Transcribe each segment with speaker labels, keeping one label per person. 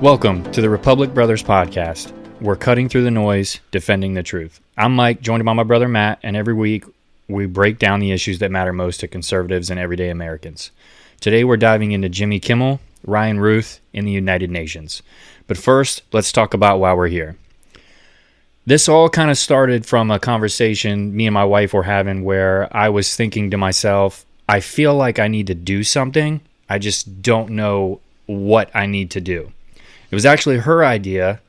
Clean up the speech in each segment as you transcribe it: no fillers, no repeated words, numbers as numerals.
Speaker 1: Welcome to the Republic Brothers Podcast. We're cutting through the noise, defending the truth. I'm Mike, joined by my brother Matt, and every week we break down the issues that matter most to conservatives and everyday Americans. Today we're diving into Jimmy Kimmel, Ryan Routh, and the United Nations. But first, let's talk about why we're here. This all kind of started from a conversation me and my wife were having where I was thinking to myself, I feel like I need to do something. I just don't know what I need to do. It was actually her idea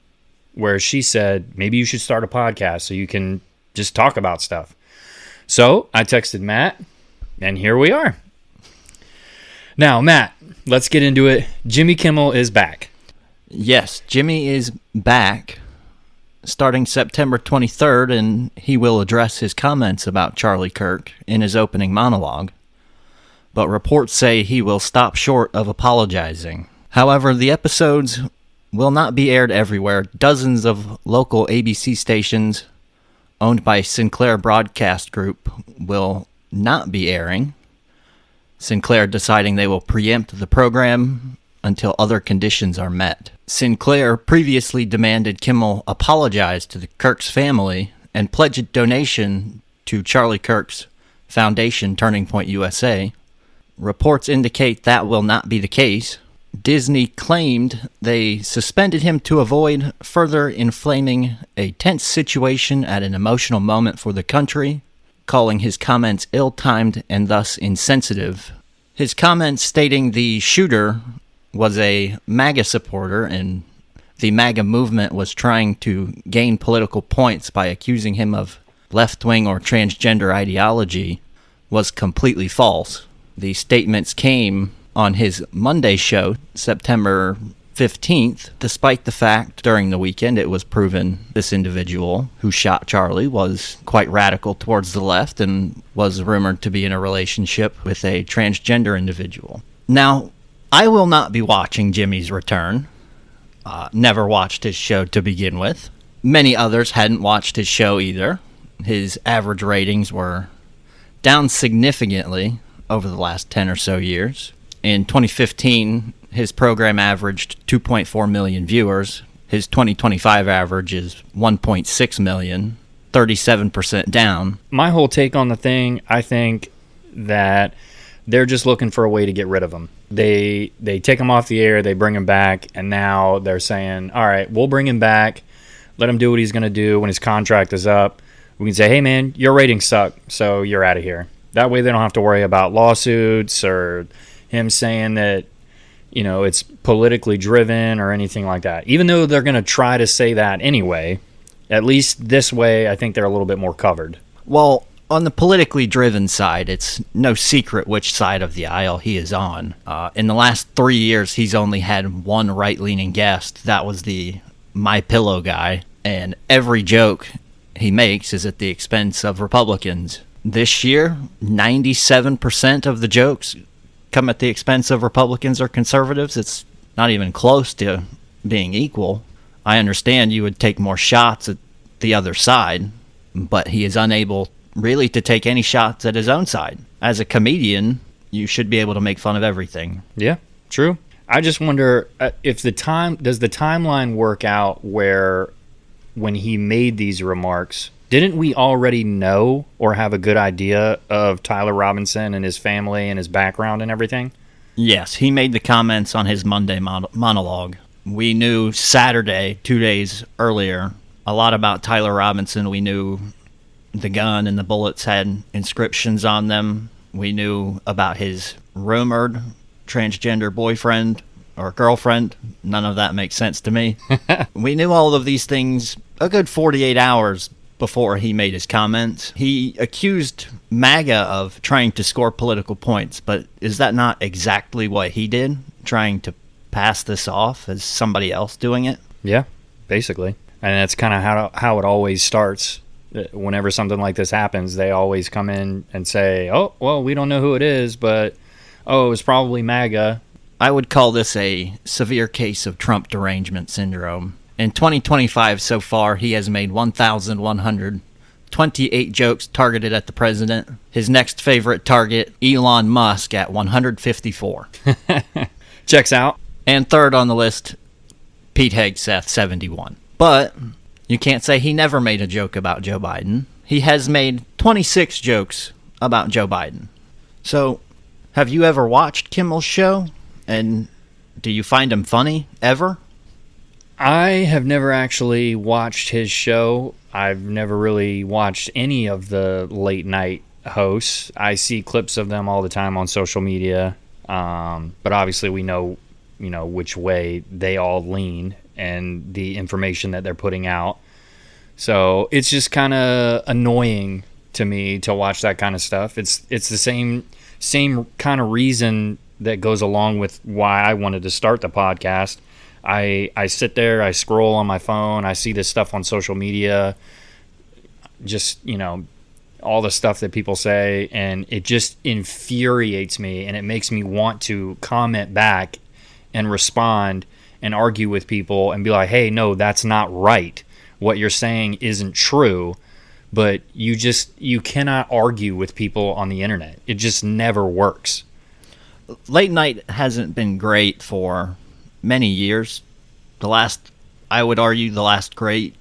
Speaker 1: where she said, maybe you should start a podcast so you can just talk about stuff. So I texted Matt, and here we are. Now, Matt, let's get into it. Jimmy Kimmel is back.
Speaker 2: Yes, Jimmy is back starting September 23rd, and he will address his comments about Charlie Kirk in his opening monologue. But reports say he will stop short of apologizing. However, the episodes will not be aired everywhere. Dozens of local ABC stations owned by Sinclair Broadcast Group will not be airing. Sinclair deciding they will preempt the program until other conditions are met. Sinclair previously demanded Kimmel apologize to the Kirk's family and pledge a donation to Charlie Kirk's foundation, Turning Point USA. Reports indicate that will not be the case. Disney claimed they suspended him to avoid further inflaming a tense situation at an emotional moment for the country, calling his comments ill-timed and thus insensitive. His comments stating the shooter was a MAGA supporter and the MAGA movement was trying to gain political points by accusing him of left-wing or transgender ideology was completely false. The statements came on his Monday show, September 15th, despite the fact during the weekend it was proven this individual who shot Charlie was quite radical towards the left and was rumored to be in a relationship with a transgender individual. Now, I will not be watching Jimmy's return. Never watched his show to begin with. Many others hadn't watched his show either. His average ratings were down significantly over the last 10 or so years. In 2015, his program averaged 2.4 million viewers. His 2025 average is 1.6 million, 37% down.
Speaker 1: My whole take on the thing, I think that they're just looking for a way to get rid of him. They take him off the air, they bring him back, and now they're saying, all right, we'll bring him back, let him do what he's going to do when his contract is up. We can say, hey, man, your ratings suck, so you're out of here. That way they don't have to worry about lawsuits or him saying that, you know, it's politically driven or anything like that. Even though they're going to try to say that anyway, at least this way I think they're a little bit more covered.
Speaker 2: Well, on the politically driven side, it's no secret which side of the aisle he is on. In the last 3 years, he's only had one right-leaning guest. That was the My Pillow guy. And every joke he makes is at the expense of Republicans. This year, 97% of the jokes come at the expense of Republicans or conservatives. It's not even close to being equal. I understand you would take more shots at the other side, but he is unable really to take any shots at his own side. As a comedian, you should be able to make fun of everything.
Speaker 1: Yeah, true. I just wonder if does the timeline work out where when he made these remarks, didn't we already know or have a good idea of Tyler Robinson and his family and his background and everything?
Speaker 2: Yes, he made the comments on his Monday monologue. We knew Saturday, 2 days earlier, a lot about Tyler Robinson. We knew the gun and the bullets had inscriptions on them. We knew about his rumored transgender boyfriend or girlfriend. None of that makes sense to me. We knew all of these things a good 48 hours before he made his comments. He accused MAGA of trying to score political points, but is that not exactly what he did? Trying to pass this off as somebody else doing it?
Speaker 1: Yeah, basically. And that's kind of how it always starts. Whenever something like this happens, they always come in and say, oh, well, we don't know who it is, but, oh, it's probably MAGA.
Speaker 2: I would call this a severe case of Trump derangement syndrome. In 2025 so far, he has made 1,128 jokes targeted at the president. His next favorite target, Elon Musk, at 154.
Speaker 1: Checks out.
Speaker 2: And third on the list, Pete Hegseth, 71. But you can't say he never made a joke about Joe Biden. He has made 26 jokes about Joe Biden. So, have you ever watched Kimmel's show? And do you find him funny, ever?
Speaker 1: I have never actually watched his show. I've never really watched any of the late night hosts. I see clips of them all the time on social media. But obviously we know, which way they all lean and the information that they're putting out. So it's just kind of annoying to me to watch that kind of stuff. It's the same kind of reason that goes along with why I wanted to start the podcast. I sit there, I scroll on my phone, I see this stuff on social media, just, all the stuff that people say, and it just infuriates me, and it makes me want to comment back and respond and argue with people and be like, hey, no, that's not right. What you're saying isn't true. But you cannot argue with people on the internet. It just never works.
Speaker 2: Late night hasn't been great for many years. I would argue the last great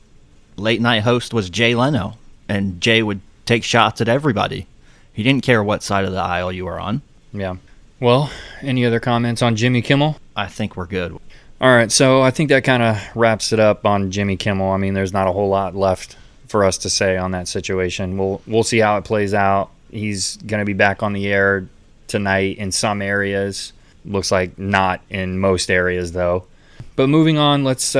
Speaker 2: late night host was Jay Leno, and Jay would take shots at everybody. He didn't care what side of the aisle you were on.
Speaker 1: Yeah. Well, any other comments on Jimmy Kimmel?
Speaker 2: I think we're good.
Speaker 1: All right, so I think that kind of wraps it up on Jimmy Kimmel. I mean, there's not a whole lot left for us to say on that situation. We'll see how it plays out. He's going to be back on the air tonight in some areas. Looks like not in most areas, though. But moving on, let's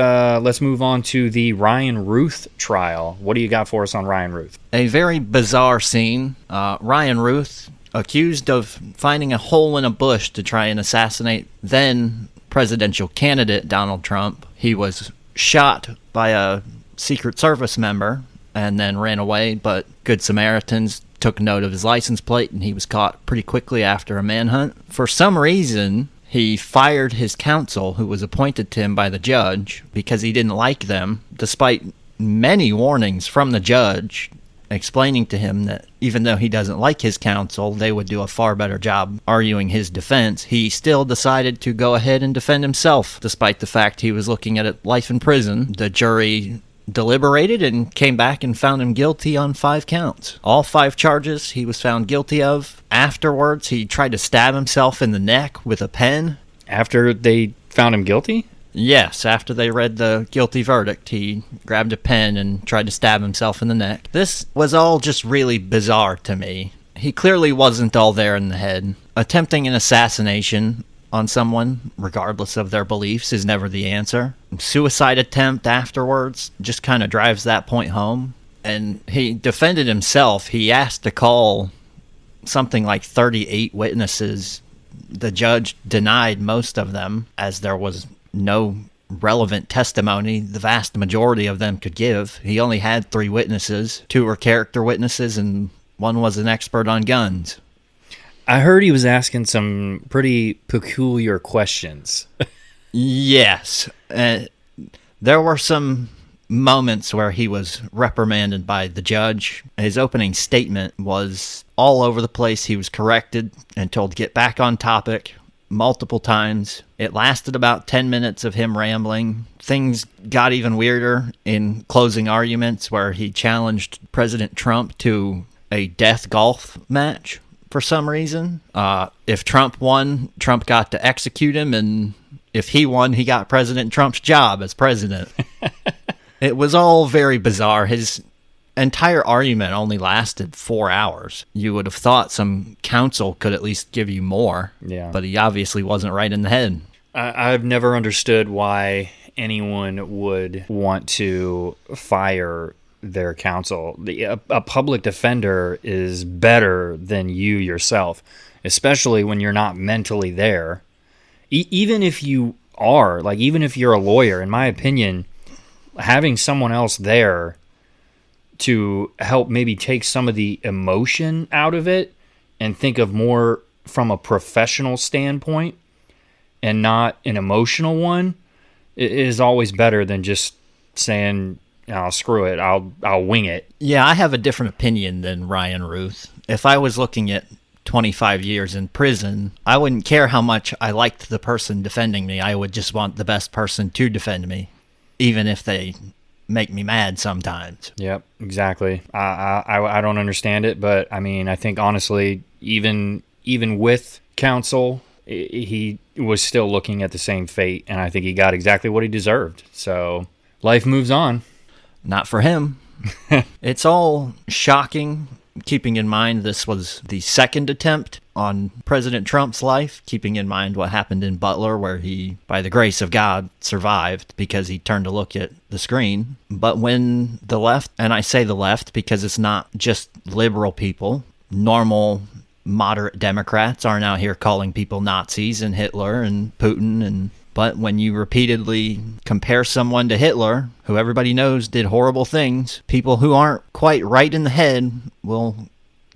Speaker 1: move on to the Ryan Routh trial. What do you got for us on Ryan Routh?
Speaker 2: A very bizarre scene. Ryan Routh, accused of finding a hole in a bush to try and assassinate then presidential candidate Donald Trump. He was shot by a Secret Service member and then ran away, but Good Samaritans took note of his license plate, and he was caught pretty quickly after a manhunt. For some reason, he fired his counsel, who was appointed to him by the judge, because he didn't like them, despite many warnings from the judge explaining to him that even though he doesn't like his counsel, they would do a far better job arguing his defense. He still decided to go ahead and defend himself, despite the fact he was looking at life in prison. The jury deliberated and came back and found him guilty on 5 counts. All 5 charges he was found guilty of. Afterwards, he tried to stab himself in the neck with a pen.
Speaker 1: After they found him guilty?
Speaker 2: Yes, after they read the guilty verdict, he grabbed a pen and tried to stab himself in the neck. This was all just really bizarre to me. He clearly wasn't all there in the head. Attempting an assassination on someone, regardless of their beliefs, is never the answer. Suicide attempt afterwards just kind of drives that point home. And he defended himself. He asked to call something like 38 witnesses. The judge denied most of them, as there was no relevant testimony the vast majority of them could give. He only had 3 witnesses. 2 were character witnesses, and 1 was an expert on guns.
Speaker 1: I heard he was asking some pretty peculiar questions.
Speaker 2: Yes. There were some moments where he was reprimanded by the judge. His opening statement was all over the place. He was corrected and told to get back on topic multiple times. It lasted about 10 minutes of him rambling. Things got even weirder in closing arguments, where he challenged President Trump to a death golf match for some reason. If Trump won, Trump got to execute him, and if he won, he got President Trump's job as president. It was all very bizarre. His entire argument only lasted 4 hours. You would have thought some counsel could at least give you more. Yeah. But he obviously wasn't right in the head.
Speaker 1: I've never understood why anyone would want to fire their counsel. A public defender is better than you yourself, especially when you're not mentally there. Even if you are, like, even if you're a lawyer, in my opinion, having someone else there to help maybe take some of the emotion out of it and think of more from a professional standpoint and not an emotional one is always better than just saying, oh, screw it, I'll wing it.
Speaker 2: Yeah, I have a different opinion than Ryan Routh. If I was looking at 25 years in prison, I wouldn't care how much I liked the person defending me. I would just want the best person to defend me. even if they make me mad sometimes.
Speaker 1: Yep, exactly. I don't understand it, but I mean, I think honestly, even with counsel, he was still looking at the same fate, and I think he got exactly what he deserved. So life moves on.
Speaker 2: Not for him. It's all shocking, keeping in mind this was the second attempt on President Trump's life, keeping in mind what happened in Butler, where he, by the grace of God, survived because he turned to look at the screen. But when the left, and I say the left because it's not just liberal people, normal moderate Democrats are now here calling people Nazis and Hitler and Putin. But when you repeatedly compare someone to Hitler, who everybody knows did horrible things, people who aren't quite right in the head will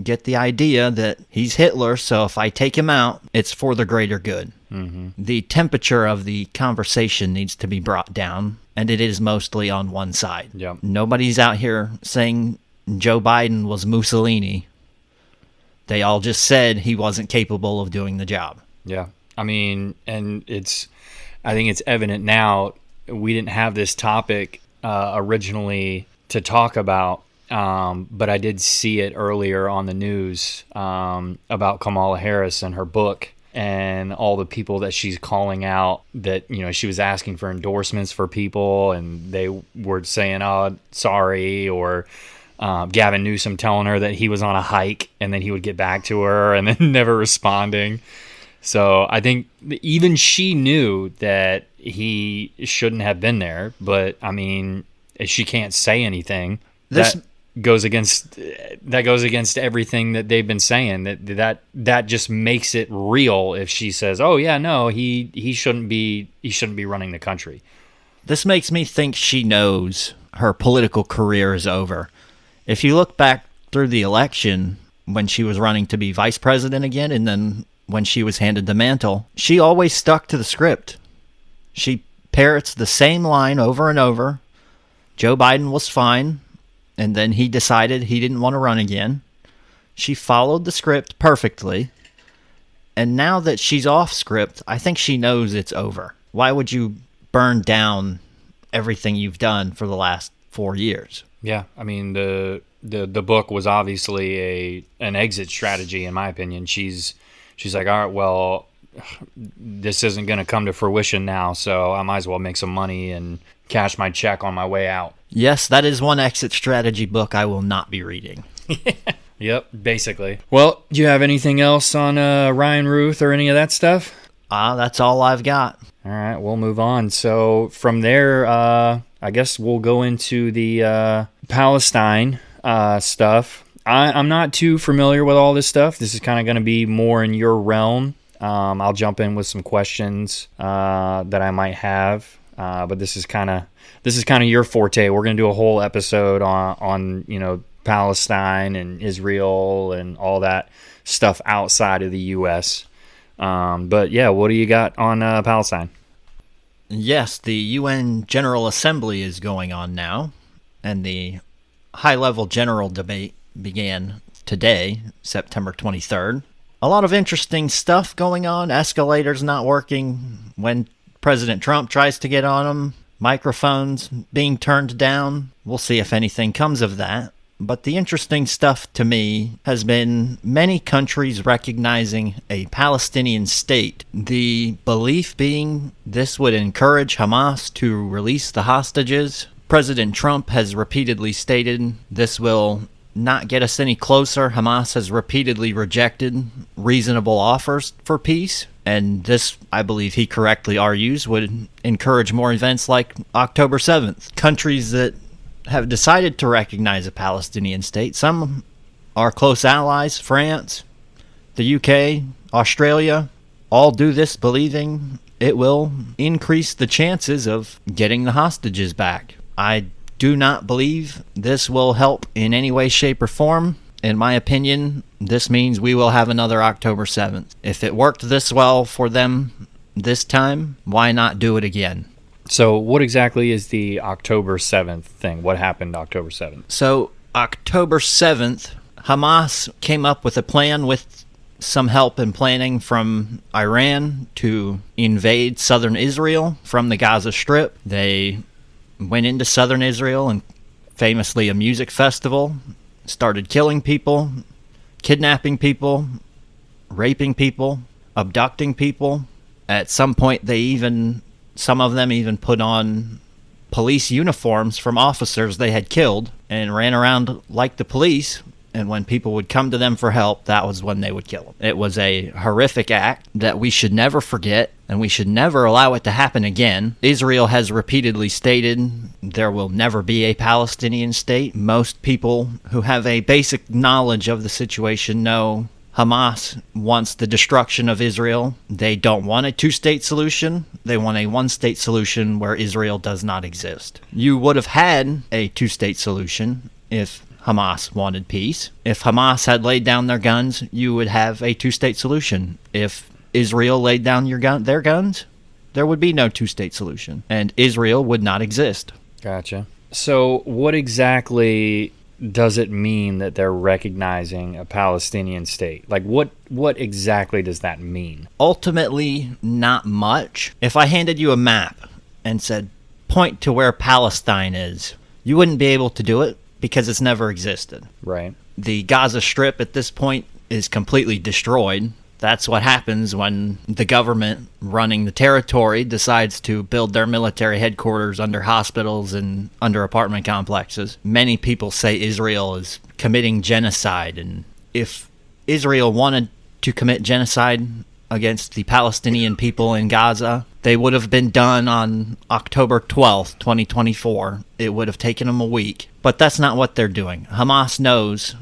Speaker 2: get the idea that he's Hitler, so if I take him out, it's for the greater good. Mm-hmm. The temperature of the conversation needs to be brought down, and it is mostly on one side.
Speaker 1: Yep.
Speaker 2: Nobody's out here saying Joe Biden was Mussolini. They all just said he wasn't capable of doing the job.
Speaker 1: Yeah. I mean, and I think it's evident now. We didn't have this topic originally to talk about, but I did see it earlier on the news about Kamala Harris and her book and all the people that she's calling out that, you know, she was asking for endorsements for people and they were saying, oh, sorry, or Gavin Newsom telling her that he was on a hike and then he would get back to her and then never responding. So I think even she knew that he shouldn't have been there, but I mean, she can't say anything. That goes against everything that they've been saying. That just makes it real if she says, "Oh yeah, no, he shouldn't be running the country."
Speaker 2: This makes me think she knows her political career is over. If you look back through the election when she was running to be vice president again, and then when she was handed the mantle, she always stuck to the script. She parrots the same line over and over. Joe Biden was fine, and then he decided he didn't want to run again. She followed the script perfectly, and now that she's off script, I think she knows it's over. Why would you burn down everything you've done for the last 4 years?
Speaker 1: Yeah, I mean, the book was obviously an exit strategy, in my opinion. She's like, all right, well, this isn't going to come to fruition now, so I might as well make some money and cash my check on my way out.
Speaker 2: Yes, that is one exit strategy book I will not be reading.
Speaker 1: Yep, basically. Well, do you have anything else on Ryan Routh or any of that stuff?
Speaker 2: That's all I've got.
Speaker 1: All right, we'll move on. So from there, I guess we'll go into the Palestine stuff. I'm not too familiar with all this stuff. This is kind of going to be more in your realm. I'll jump in with some questions that I might have, but this is kind of your forte. We're going to do a whole episode on Palestine and Israel and all that stuff outside of the U.S. But yeah, what do you got on Palestine?
Speaker 2: Yes, the UN General Assembly is going on now, and the high-level general debate began today, September 23rd. A lot of interesting stuff going on. Escalators not working when President Trump tries to get on them. Microphones being turned down. We'll see if anything comes of that. But the interesting stuff to me has been many countries recognizing a Palestinian state. The belief being this would encourage Hamas to release the hostages. President Trump has repeatedly stated this will not get us any closer. Hamas has repeatedly rejected reasonable offers for peace. And this, I believe he correctly argues, would encourage more events like October 7th. Countries that have decided to recognize a Palestinian state, some are close allies, France, the UK, Australia, all do this believing it will increase the chances of getting the hostages back. I do not believe this will help in any way, shape, or form. In my opinion, this means we will have another October 7th. If it worked this well for them this time, why not do it again?
Speaker 1: So what exactly is the October 7th thing? What happened October 7th?
Speaker 2: So October 7th, Hamas came up with a plan with some help and planning from Iran to invade southern Israel from the Gaza Strip. They went into southern Israel and famously a music festival, started killing people, kidnapping people, raping people, abducting people. At some point, some of them even put on police uniforms from officers they had killed and ran around like the police. And when people would come to them for help, that was when they would kill them. It was a horrific act that we should never forget, and we should never allow it to happen again. Israel has repeatedly stated there will never be a Palestinian state. Most people who have a basic knowledge of the situation know Hamas wants the destruction of Israel. They don't want a two-state solution. They want a one-state solution where Israel does not exist. You would have had a two-state solution if Hamas wanted peace. If Hamas had laid down their guns, you would have a two-state solution. If Israel laid down their guns, there would be no two-state solution, and Israel would not exist.
Speaker 1: Gotcha. So what exactly does it mean that they're recognizing a Palestinian state? Like, what exactly does that mean?
Speaker 2: Ultimately, not much. If I handed you a map and said, point to where Palestine is, you wouldn't be able to do it, because it's never existed.
Speaker 1: Right.
Speaker 2: The Gaza Strip at this point is completely destroyed. That's what happens when the government running the territory decides to build their military headquarters under hospitals and under apartment complexes. Many people say Israel is committing genocide, and if Israel wanted to commit genocide against the Palestinian people in Gaza, they would have been done on October 12th, 2024. It would have taken them a week. But that's not what they're doing. Hamas knows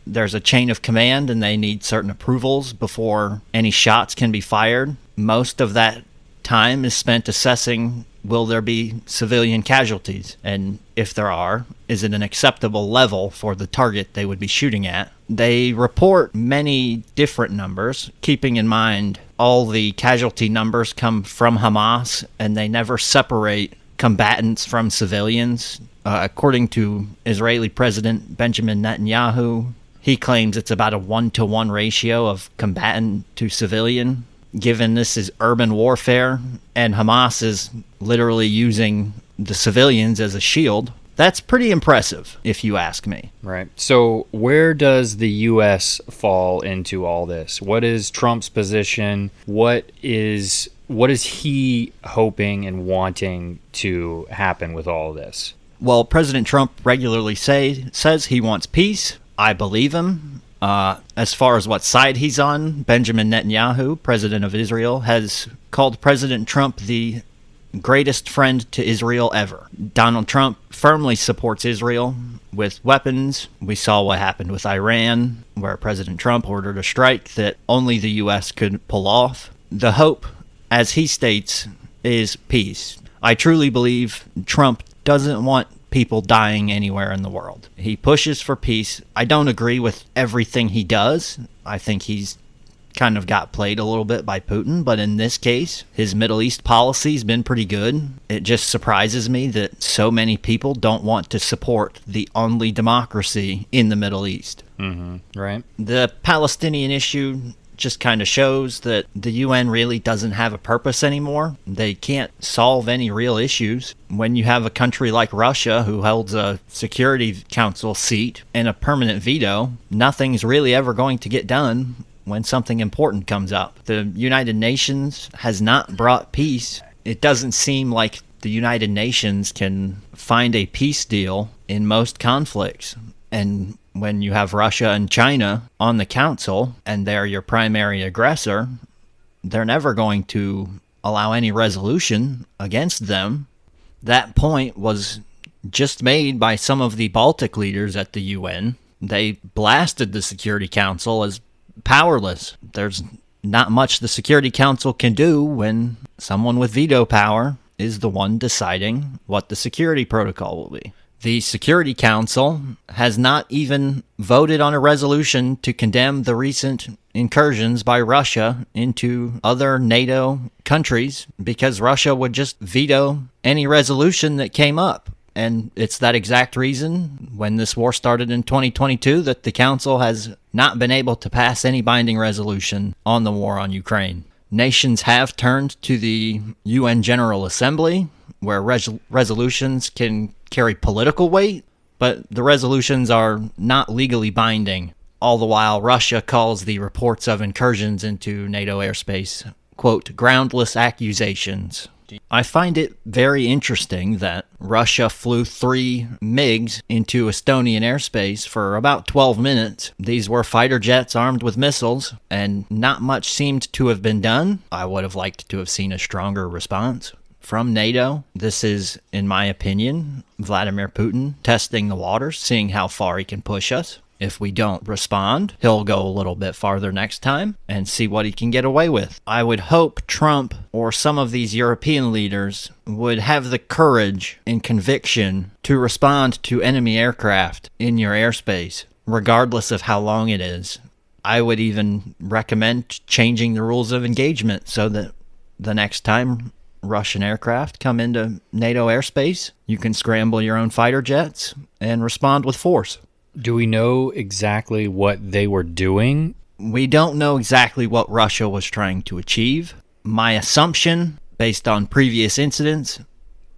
Speaker 2: there's a chain of command and they need certain approvals before any shots can be fired. Most of that time is spent assessing, will there be civilian casualties? And if there are, is it an acceptable level for the target they would be shooting at? They report many different numbers, keeping in mind all the casualty numbers come from Hamas, and they never separate combatants from civilians. According to Israeli President Benjamin Netanyahu, he claims it's about a 1-to-1 ratio of combatant to civilian. Given this is urban warfare, and Hamas is literally using the civilians as a shield, that's pretty impressive, if you ask me.
Speaker 1: Right. So where does the U.S. fall into all this? What is Trump's position? What is he hoping and wanting to happen with all this?
Speaker 2: Well, President Trump regularly says he wants peace. I believe him. As far as what side he's on, Benjamin Netanyahu, president of Israel, has called President Trump the greatest friend to Israel ever. Donald Trump firmly supports Israel with weapons. We saw what happened with Iran, where President Trump ordered a strike that only the U.S. could pull off. The hope, as he states, is peace. I truly believe Trump doesn't want people dying anywhere in the world. He pushes for peace. I don't agree with everything he does. I think he's kind of got played a little bit by Putin, but in this case, his Middle East policy's been pretty good. It just surprises me that so many people don't want to support the only democracy in the Middle East.
Speaker 1: Mm-hmm. Right.
Speaker 2: The Palestinian issue just kind of shows that the UN really doesn't have a purpose anymore. They can't solve any real issues. When you have a country like Russia who holds a Security Council seat and a permanent veto, nothing's really ever going to get done when something important comes up. The United Nations has not brought peace. It doesn't seem like the United Nations can find a peace deal in most conflicts. And when you have Russia and China on the council and they're your primary aggressor, they're never going to allow any resolution against them. That point was just made by some of the Baltic leaders at the UN. They blasted the Security Council as powerless. There's not much the Security Council can do when someone with veto power is the one deciding what the security protocol will be. The Security Council has not even voted on a resolution to condemn the recent incursions by Russia into other NATO countries because Russia would just veto any resolution that came up. And it's that exact reason, when this war started in 2022, that the Council has not been able to pass any binding resolution on the war on Ukraine. Nations have turned to the UN General Assembly, where resolutions can carry political weight, but the resolutions are not legally binding. All the while, Russia calls the reports of incursions into NATO airspace, quote, groundless accusations. I find it very interesting that Russia flew 3 MiGs into Estonian airspace for about 12 minutes. These were fighter jets armed with missiles, and not much seemed to have been done. I would have liked to have seen a stronger response from NATO. This is, in my opinion, Vladimir Putin testing the waters, seeing how far he can push us. If we don't respond, he'll go a little bit farther next time and see what he can get away with. I would hope Trump or some of these European leaders would have the courage and conviction to respond to enemy aircraft in your airspace, regardless of how long it is. I would even recommend changing the rules of engagement so that the next time Russian aircraft come into NATO airspace, you can scramble your own fighter jets and respond with force.
Speaker 1: Do we know exactly what they were doing?
Speaker 2: We don't know exactly what Russia was trying to achieve. My assumption, based on previous incidents,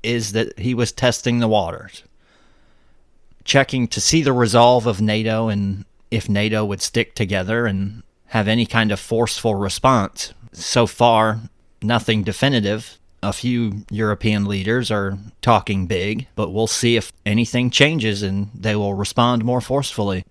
Speaker 2: is that he was testing the waters, checking to see the resolve of NATO and if NATO would stick together and have any kind of forceful response. So far, nothing definitive. A few European leaders are talking big, but we'll see if anything changes and they will respond more forcefully.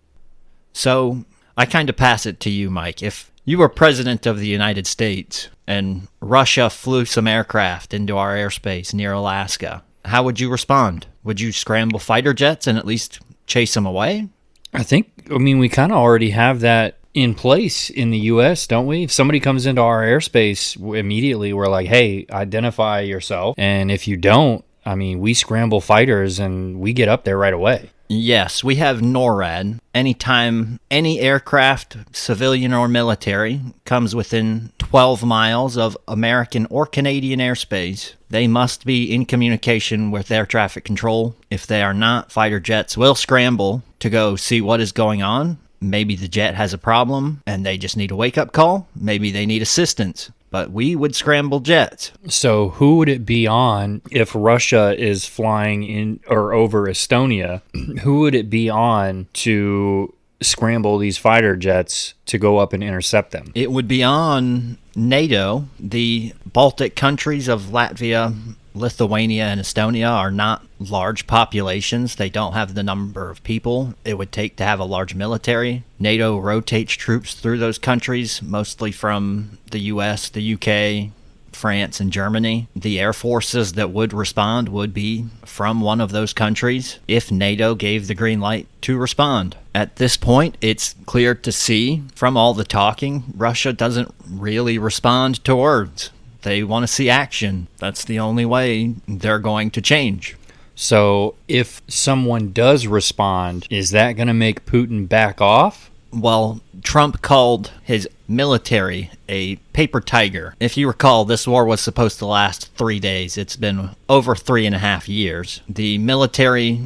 Speaker 2: So I kind of pass it to you, Mike. If you were president of the United States and Russia flew some aircraft into our airspace near Alaska, how would you respond? Would you scramble fighter jets and at least chase them away?
Speaker 1: I mean, we kind of already have that in place in the U.S., don't we? If somebody comes into our airspace, immediately we're like, hey, identify yourself. And if you don't, I mean, we scramble fighters and we get up there right away.
Speaker 2: Yes, we have NORAD. Anytime any aircraft, civilian or military, comes within 12 miles of American or Canadian airspace, they must be in communication with air traffic control. If they are not, fighter jets will scramble to go see what is going on. Maybe the jet has a problem and they just need a wake-up call. Maybe they need assistance. But we would scramble jets.
Speaker 1: So who would it be on if Russia is flying in or over Estonia? Who would it be on to scramble these fighter jets to go up and intercept them?
Speaker 2: It would be on NATO. The Baltic countries of Latvia, Lithuania, and Estonia are not large populations. They don't have the number of people it would take to have a large military. NATO rotates troops through those countries, mostly from the US, the UK, France, and Germany. The air forces that would respond would be from one of those countries if NATO gave the green light to respond. At this point, it's clear to see from all the talking, Russia doesn't really respond to words. They want to see action. That's the only way they're going to change.
Speaker 1: So if someone does respond, is that going to make Putin back off?
Speaker 2: Well, Trump called his military a paper tiger. If you recall, this war was supposed to last 3 days. It's been over 3.5 years. The military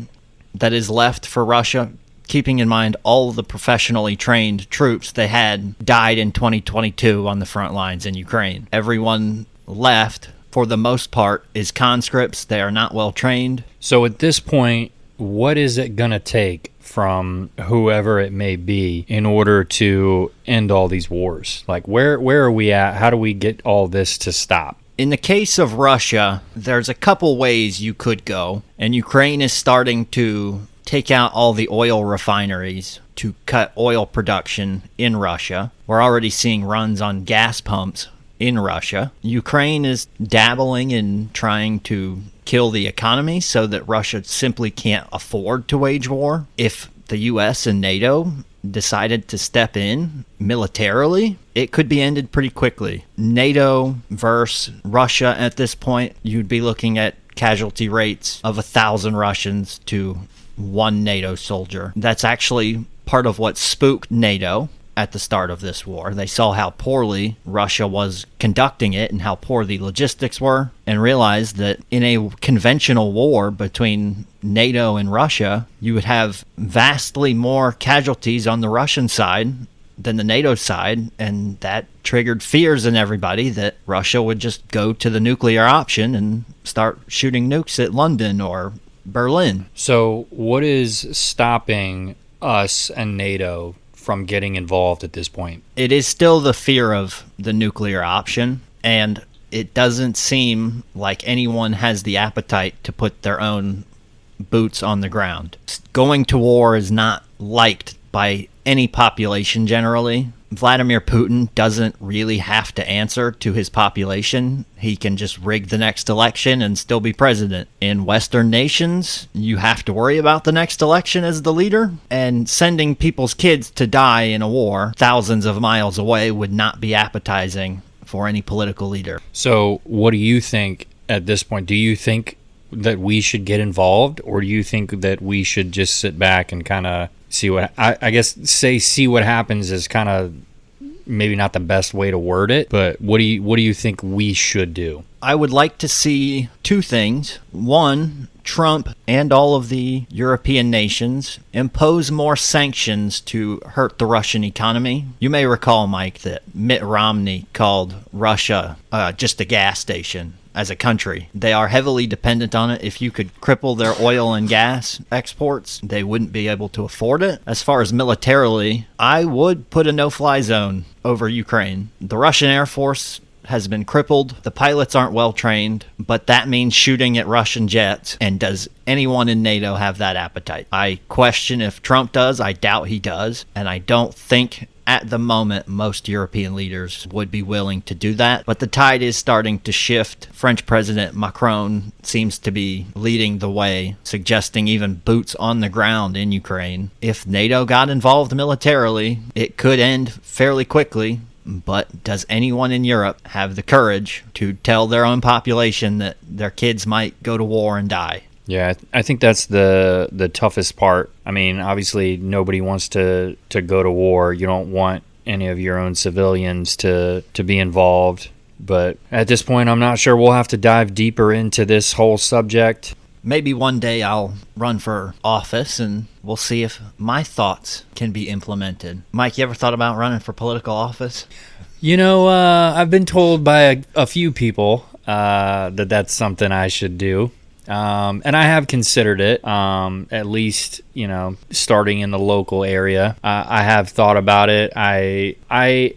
Speaker 2: that is left for Russia, keeping in mind all of the professionally trained troops they had died in 2022 on the front lines in Ukraine. Everyone left, for the most part, is conscripts. They are not well trained.
Speaker 1: So at this point, what is it going to take from whoever it may be in order to end all these wars? Like, where are we at? How do we get all this to stop?
Speaker 2: In the case of Russia, there's a couple ways you could go, and Ukraine is starting to take out all the oil refineries to cut oil production in Russia. We're already seeing runs on gas pumps in Russia. Ukraine is dabbling in trying to kill the economy so that Russia simply can't afford to wage war. If the US and NATO decided to step in militarily, it could be ended pretty quickly. NATO versus Russia at this point, you'd be looking at casualty rates of 1,000 Russians to 1 NATO soldier. That's actually part of what spooked NATO at the start of this war. They saw how poorly Russia was conducting it and how poor the logistics were, and realized that in a conventional war between NATO and Russia, you would have vastly more casualties on the Russian side than the NATO side, and that triggered fears in everybody that Russia would just go to the nuclear option and start shooting nukes at London or Berlin.
Speaker 1: So what is stopping us and NATO from getting involved at this point?
Speaker 2: It is still the fear of the nuclear option, and it doesn't seem like anyone has the appetite to put their own boots on the ground. Going to war is not liked by any population generally. Vladimir Putin doesn't really have to answer to his population. He can just rig the next election and still be president. In Western nations, you have to worry about the next election as the leader, and sending people's kids to die in a war thousands of miles away would not be appetizing for any political leader.
Speaker 1: So what do you think at this point? Do you think that we should get involved, or do you think that we should just sit back and kind of see what, I guess see what happens is kind of maybe not the best way to word it, but what do you think we should do?
Speaker 2: I would like to see two things. One, Trump and all of the European nations impose more sanctions to hurt the Russian economy. You may recall, Mike, that Mitt Romney called Russia just a gas station. As a country, they are heavily dependent on it. If you could cripple their oil and gas exports, they wouldn't be able to afford it. As far as militarily, I would put a no-fly zone over Ukraine. The Russian Air Force has been crippled. The pilots aren't well trained, but that means shooting at Russian jets. And does anyone in NATO have that appetite? I question if Trump does. I doubt he does. And I don't think at the moment most European leaders would be willing to do that. But the tide is starting to shift. French President Macron seems to be leading the way, suggesting even boots on the ground in Ukraine. If NATO got involved militarily, it could end fairly quickly. But does anyone in Europe have the courage to tell their own population that their kids might go to war and die?
Speaker 1: Yeah, I think that's the toughest part. I mean, obviously, nobody wants to go to war. You don't want any of your own civilians to be involved. But at this point, I'm not sure. We'll have to dive deeper into this whole subject.
Speaker 2: Maybe one day I'll run for office and we'll see if my thoughts can be implemented. Mike, you ever thought about running for political office?
Speaker 1: You know, I've been told by a few people that that's something I should do. And I have considered it, at least, you know, starting in the local area. I have thought about it. I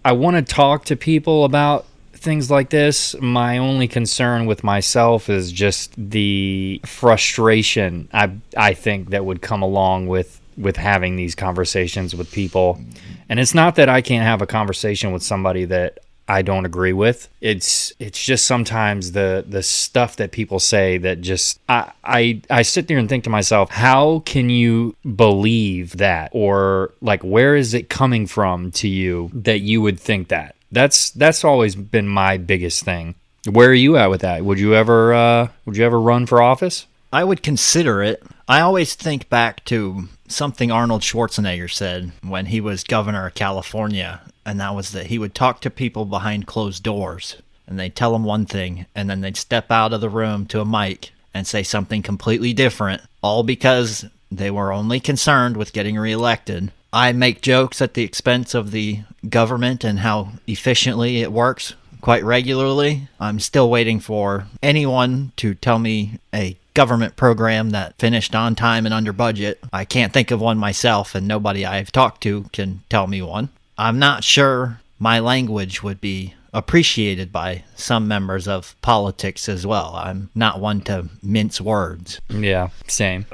Speaker 1: want to talk to people about things like this. My only concern with myself is just the frustration I think that would come along with having these conversations with people. And it's not that I can't have a conversation with somebody that I don't agree with. It's just sometimes the stuff that people say that just I sit there and think to myself, how can you believe that? Or like, where is it coming from to you that you would think that? That's always been my biggest thing. Where are you at with that? Would you ever run for office?
Speaker 2: I would consider it. I always think back to something Arnold Schwarzenegger said when he was governor of California, and that was that he would talk to people behind closed doors, and they'd tell him one thing, and then they'd step out of the room to a mic and say something completely different, all because they were only concerned with getting reelected. I make jokes at the expense of the government and how efficiently it works quite regularly. I'm still waiting for anyone to tell me a government program that finished on time and under budget. I can't think of one myself, and nobody I've talked to can tell me one. I'm not sure my language would be appreciated by some members of politics as well. I'm not one to mince words.
Speaker 1: Yeah, same.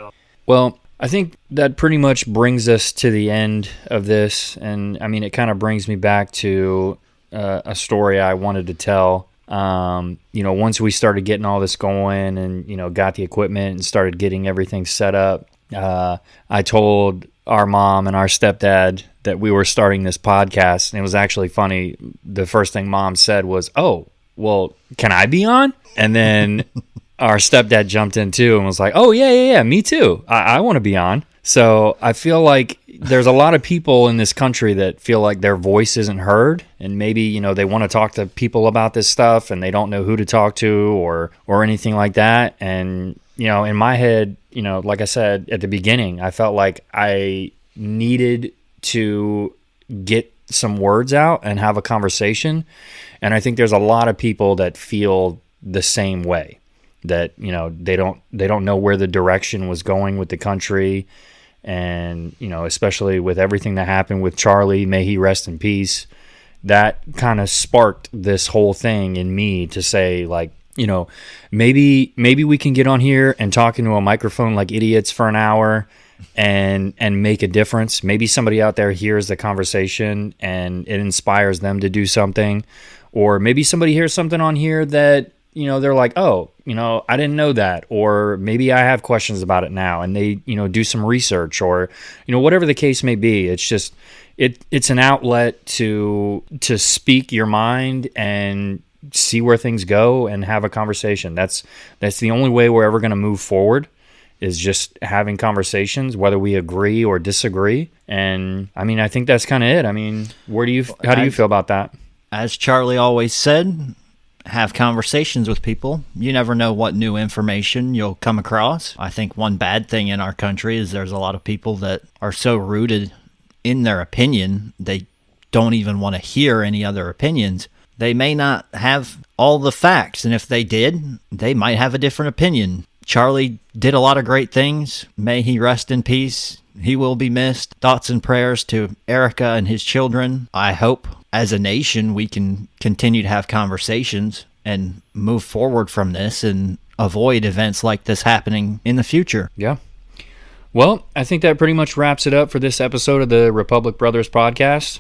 Speaker 1: Well, I think that pretty much brings us to the end of this. And I mean, it kind of brings me back to a story I wanted to tell. You know, once we started getting all this going and, you know, got the equipment and started getting everything set up, I told our mom and our stepdad that we were starting this podcast. And it was actually funny. The first thing Mom said was, "Oh, well, can I be on?" And then our stepdad jumped in too and was like, "Oh, yeah, me too. I want to be on." So I feel like there's a lot of people in this country that feel like their voice isn't heard, and maybe, you know, they want to talk to people about this stuff and they don't know who to talk to or anything like that. And, you know, in my head, you know, like I said at the beginning, I felt like I needed to get some words out and have a conversation. And I think there's a lot of people that feel the same way, that, you know, they don't know where the direction was going with the country. And, you know, especially with everything that happened with Charlie, may he rest in peace, that kind of sparked this whole thing in me to say, like, you know, maybe we can get on here and talk into a microphone like idiots for an hour and make a difference. Maybe somebody out there hears the conversation and it inspires them to do something. Or maybe somebody hears something on here that, you know, they're like, oh, you know, I didn't know that. Or maybe I have questions about it now, and they, you know, do some research, or, you know, whatever the case may be. It's just, it's an outlet to speak your mind and see where things go and have a conversation. That's the only way we're ever going to move forward, is just having conversations, whether we agree or disagree. And I mean, I think that's kind of it. I mean, how do you feel about that?
Speaker 2: As Charlie always said, have conversations with people. You never know what new information you'll come across. I think one bad thing in our country is there's a lot of people that are so rooted in their opinion, they don't even want to hear any other opinions. They may not have all the facts, and if they did, they might have a different opinion. Charlie did a lot of great things. May he rest in peace. He will be missed. Thoughts and prayers to Erica and his children. I hope as a nation we can continue to have conversations and move forward from this and avoid events like this happening in the future.
Speaker 1: Yeah. Well, I think that pretty much wraps it up for this episode of the Republic Brothers podcast.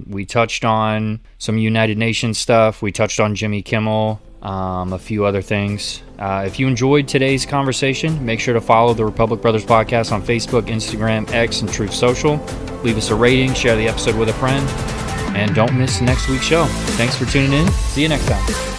Speaker 1: We touched on some United Nations stuff. We touched on Jimmy Kimmel, a few other things. If you enjoyed today's conversation, make sure to follow the Republic Brothers podcast on Facebook, Instagram, X, and Truth Social. Leave us a rating, share the episode with a friend, and don't miss next week's show. Thanks for tuning in. See you next time.